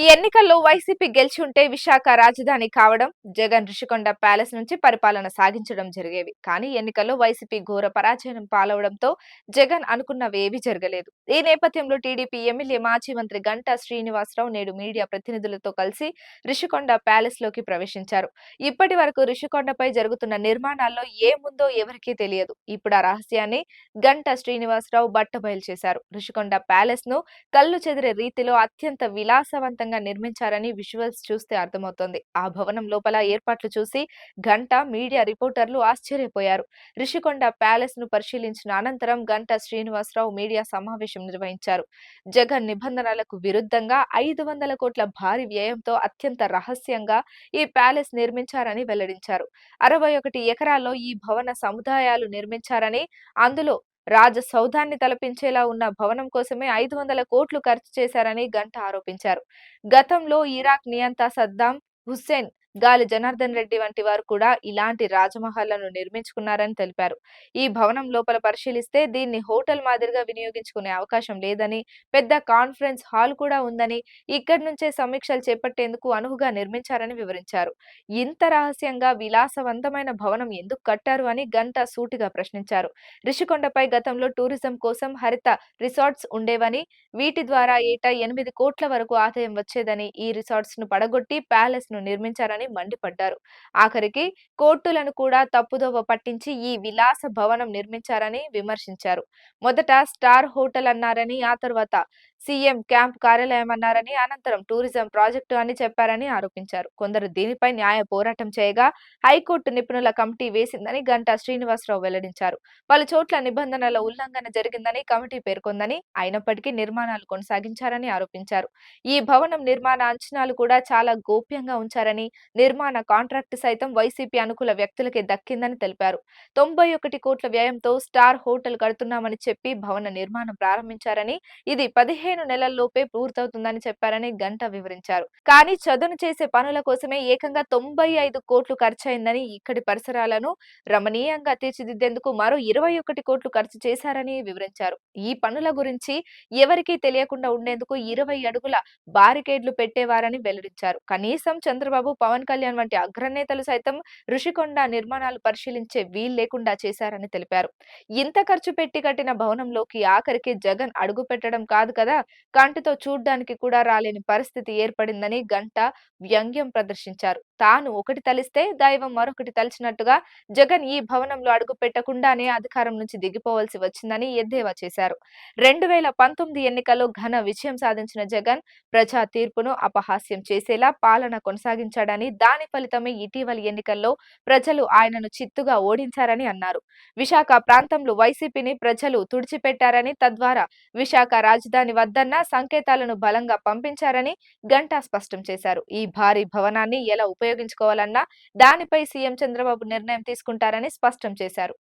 ఎన్నికల్లో వైసీపీ గెలిచి ఉంటే విశాఖ రాజధాని కావడం, జగన్ రిషికొండ ప్యాలెస్ నుంచి పరిపాలన సాగించడం జరిగేవి. కానీ ఎన్నికల్లో వైసీపీ ఘోర పరాజయం పాలవడంతో జగన్ అనుకున్నవేవీ జరగలేదు. ఈ నేపథ్యంలో టీడీపీ ఎమ్మెల్యే మాజీ మంత్రి గంటా శ్రీనివాసరావు నేడు మీడియా ప్రతినిధులతో కలిసి రిషికొండ ప్యాలెస్ లోకి ప్రవేశించారు. ఇప్పటి వరకు రిషికొండపై జరుగుతున్న నిర్మాణాల్లో ఏముందో ఎవరికీ తెలియదు. ఇప్పుడు ఆ రహస్యాన్ని గంటా శ్రీనివాసరావు బట్టబయలు చేశారు. రిషికొండ ప్యాలెస్ ను కళ్ళు చెదిరే రీతిలో అత్యంత విలాసవంతంగా నిర్మించారని విజువల్స్ చూస్తే అర్థమవుతోంది. ఆ భవనం లోపల ఏర్పాట్లు చూసి గంటా మీడియా రిపోర్టర్లు ఆశ్చర్యపోయారు. రిషికొండ ప్యాలెస్ ను పరిశీలించిన అనంతరం గంటా శ్రీనివాసరావు మీడియా సమావేశం నిర్వహించారు. జగన్ నిబంధనలకు విరుద్ధంగా 500 కోట్ల భారీ వ్యయంతో అత్యంత రహస్యంగా ఈ ప్యాలెస్ నిర్మించారని వెల్లడించారు. 61 ఎకరాల్లో ఈ భవన సముదాయాలు నిర్మించారని, అందులో రాజసౌధాన్ని తలపించేలా ఉన్న భవనం కోసమే 500 కోట్లు ఖర్చు చేశారని గంటా ఆరోపించారు. గతంలో ఇరాక్ నియంత సద్దాం హుస్సేన్, గాలి జనార్దన్ రెడ్డి వంటి వారు కూడా ఇలాంటి రాజమహల్లను నిర్మించుకున్నారని తెలిపారు. ఈ భవనం లోపల పరిశీలిస్తే దీన్ని హోటల్ మాదిరిగా వినియోగించుకునే అవకాశం లేదని, పెద్ద కాన్ఫరెన్స్ హాల్ కూడా ఉందని, ఇక్కడి నుంచే సమీక్షలు చేపట్టేందుకు అనువుగా నిర్మించారని వివరించారు. ఇంత రహస్యంగా విలాసవంతమైన భవనం ఎందుకు కట్టారు అని గంటా సూటిగా ప్రశ్నించారు. రిషికొండపై గతంలో టూరిజం కోసం హరిత రిసార్ట్స్ ఉండేవని, వీటి ద్వారా ఏటా 8 కోట్ల వరకు ఆదాయం వచ్చేదని, ఈ రిసార్ట్స్ ను పడగొట్టి ప్యాలెస్ ను నిర్మించారని మండిపడ్డారు. ఆఖరికి కోర్టులను కూడా తప్పుదోవ పట్టించి ఈ విలాస భవనం నిర్మించారని విమర్శించారు. మొదట స్టార్ హోటల్ అన్నారని, ఆ తర్వాత సీఎం క్యాంప్ కార్యాలయం అన్నారని, అనంతరం టూరిజం ప్రాజెక్టు అని చెప్పారని ఆరోపించారు. కొందరు దీనిపై న్యాయ పోరాటం చేయగా హైకోర్టు నిపుణుల కమిటీ వేసిందని గంటా శ్రీనివాసరావు వెల్లడించారు. పలు చోట్ల నిబంధనల ఉల్లంఘన జరిగిందని కమిటీ పేర్కొందని, అయినప్పటికీ నిర్మాణాలు కొనసాగించారని ఆరోపించారు. ఈ భవనం నిర్మాణ అంచనాలు కూడా చాలా గోప్యంగా ఉంచారని, నిర్మాణ కాంట్రాక్టు సైతం వైసీపీ అనుకూల వ్యక్తులకే దక్కిందని తెలిపారు. 91 కోట్ల వ్యయంతో స్టార్ హోటల్ కడుతున్నామని చెప్పి భవన నిర్మాణం ప్రారంభించారని, ఇది 15 నెలల్లోపే పూర్తవుతుందని చెప్పారని గంటా వివరించారు. కానీ చదును చేసే పనుల కోసమే ఏకంగా 95 కోట్లు ఖర్చయిందని, ఇక్కడి పరిసరాలను రమణీయంగా తీర్చిదిద్దేందుకు మరో 21 కోట్లు ఖర్చు చేశారని వివరించారు. ఈ పనుల గురించి ఎవరికీ తెలియకుండా ఉండేందుకు 20 అడుగుల బారికేడ్లు పెట్టేవారని వెల్లడించారు. కనీసం చంద్రబాబు, పవన్ కళ్యాణ్ వంటి అగ్రనేతలు సైతం ఋషికొండ నిర్మాణాలు పరిశీలించే వీల్లేకుండా చేశారని తెలిపారు. ఇంత ఖర్చు పెట్టి కట్టిన భవనంలోకి ఆఖరికి జగన్ అడుగు పెట్టడం కాదు కదా, కంటితో చూడ్డానికి కూడా రాలేని పరిస్థితి ఏర్పడిందని గంటా వ్యంగ్యం ప్రదర్శించారు. తాను ఒకటి తలిస్తే దైవం మరొకటి తలిచినట్టుగా జగన్ ఈ భవనంలో అడుగు పెట్టకుండానే అధికారం నుంచి దిగిపోవలసి వచ్చిందని ఎద్దేవా చేశారు. 2019 ఎన్నికల్లో ఘన విజయం సాధించిన జగన్ ప్రజా తీర్పును అపహాస్యం చేసేలా పాలన కొనసాగించాడని, దాని ఫలితమే ఇటీవలి ఎన్నికల్లో ప్రజలు ఆయనను చిత్తుగా ఓడించారని అన్నారు. విశాఖ ప్రాంతంలో వైసీపీని ప్రజలు తుడిచిపెట్టారని, తద్వారా విశాఖ రాజధాని వద్దన్న సంకేతాలను బలంగా పంపించారని గంటా స్పష్టం చేశారు. ఈ భారీ భవనాన్ని ఎలా ఉపయోగించుకోవాలన్నా దానిపై సీఎం చంద్రబాబు నిర్ణయం తీసుకుంటారని స్పష్టం చేశారు.